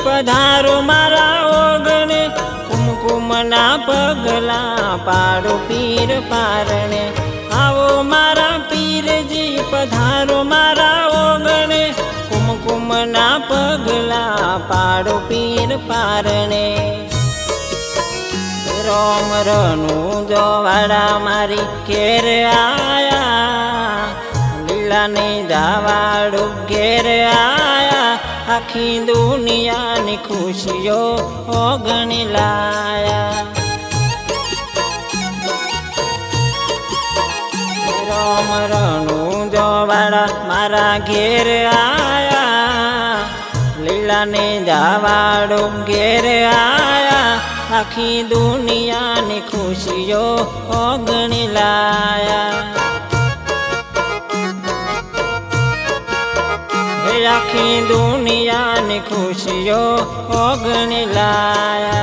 पधारो मारा ओगणे कुमकुमना पगला पाड़ो पीर पारणे आवो मारा पीरजी पधारो मारा ओगणे कुमकुमना पगला पाड़ो पीर पारणे रोम रनु जोवाड़ा मारी घेर आया लीला ने जावाड़ो घेर आया आखी दुनिया ने खुशियों ओगणी लाया रोम रनु जोवाड़ा मारा घेर आया लीला ने जावाड़ो घेर आया आखी दुनिया ने खुशियों ओगणी लाया आखी दुनिया ने खुशियों ओगणी लाया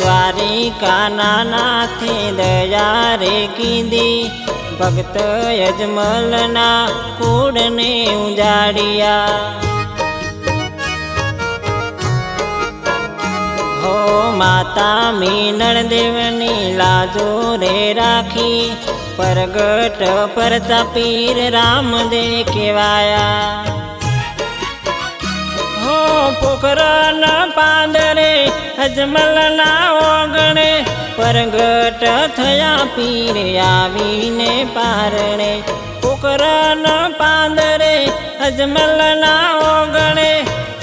द्वारिका नाथे दया रे कीधी भक्त यजमलना कूड़ने उजाड़िया हो माता मीनड़ देवनी लाजो रे राखी परगट परता पीर राम दे केवाया हो पोखरा न पांदरे अजमलना ओगणे परगट थया पीर आवीने पारणे पोखरा न पांदरे अजमलना ओगणे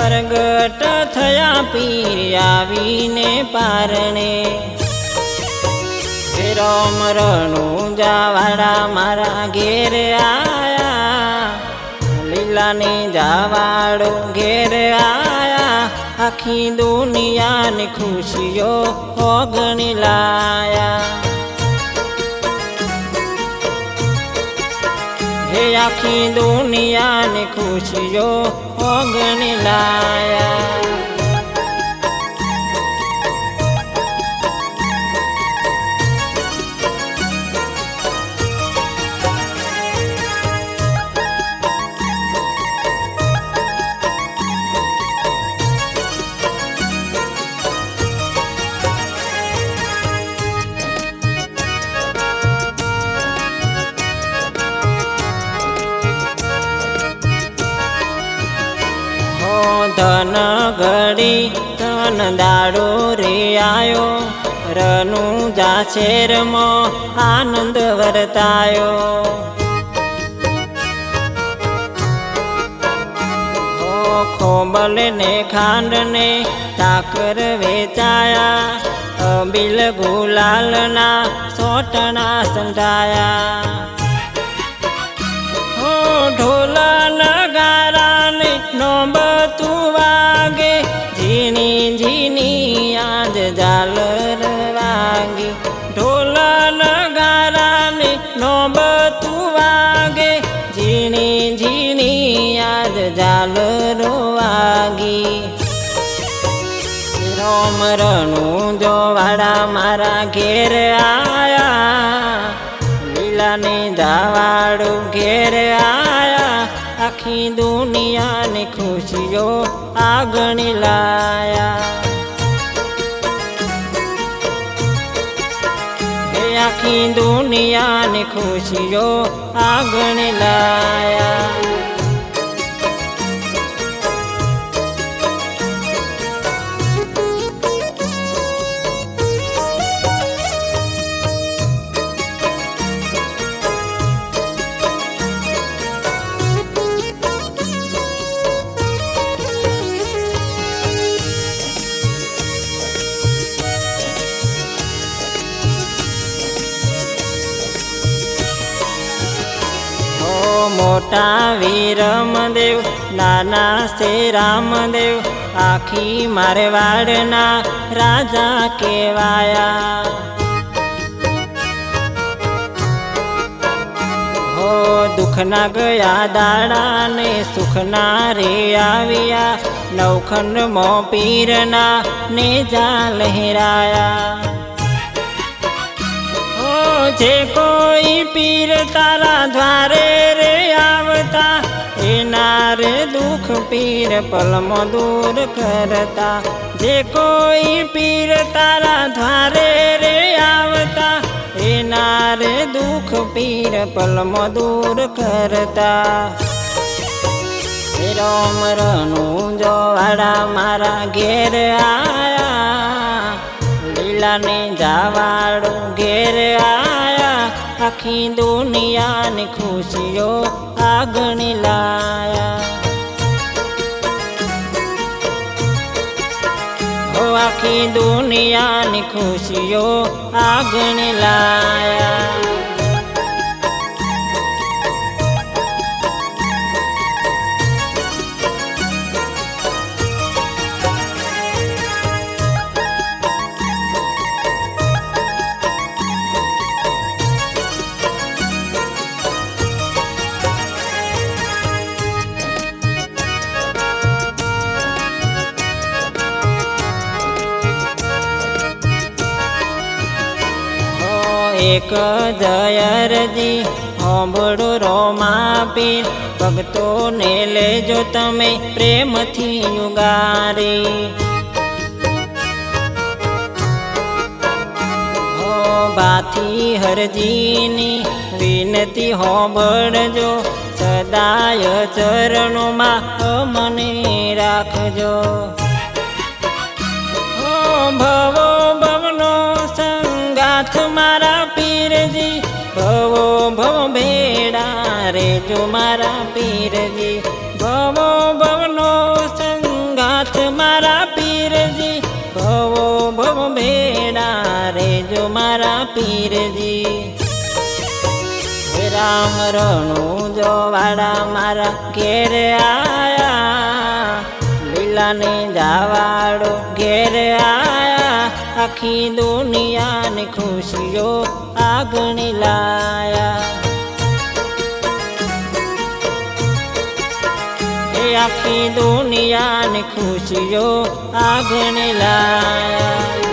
परगट थया पीर आवीने पारणे रोम रनु जावाड़ा मारा घेर आया लीला ने जावाड़ो घेर आया आखी दुनिया ने खुशियों ओगणी लाया हे आखी दुनिया ने खुशियों ओगणी लाया धन घड़ी धन दाड़ो रे आयो रनु जा शेर मो आनंद वर्तायो हो खोबल ने खांड ने ताकर वेचाया बिल गुलाल ना सोटना संताया हो ढोला नगारा ने नौबतू वागे झीनी झीनी आज झालर वागी ढोला नगारा ने नौबतू वागे झीनी झीनी आज झालर वागी रोम रनु जोवाड़ा मारा घेर आया लीला ने जावाड़ो घेर आया आखी दुनिया ने खुशियों आगणी लाया आखी दुनिया ने खुशियों आगणी लाया मोटा वीर देव नाना से रामदेव આખી મારવાડના રાજા કહેવાયા. હો દુઃખના ગયા દાડા ને સુખના રે આવ્યા, નવખંડમાં પીરના નેજા લહેરાયા. હો જે કોઈ પીર તારા દ્વારે રે આવતા, એના રે દુઃખ પીર પલમાં દૂર કરતા. જે કોઈ પીર તારા દ્વારે રે આવતા, એના રે દુઃખ પીર પલમાં દૂર કરતા. રોમ રનું જોવાડા મારા ઘેર આયા, લીલાને જાવાડો ઘેર આયા, આખી દુનિયાની ખુશીઓ આગળ લાયા. હો આખી દુનિયાની ખુશીઓ આગળ લાયા. એક જયરજી હોંભળો રોમા પીર, ભક્તોને લેજો તમે પ્રેમથી યુગારી. હો ભાથી હરજીની વિનતી હોંભળજો, સદાય ચરણોમાં મને રાખજો. હો ભવો ભવનો સંગાથ મારા પીરજી, ભવો ભવ ભેડા રેજો મારા પીરજી. ભવો ભવનો સંગાથ મારા પીરજી, ભવો ભવ ભેડા રેજો મારા પીરજી. રામ રણું જોવાડા મારા ઘેર આયા, લીલાને જાવાડો ઘેર આયા, આખી દુનિયાની ખુશીઓ આગળ લાયા. એ આખી દુનિયાની ખુશીઓ આગળ લાયા.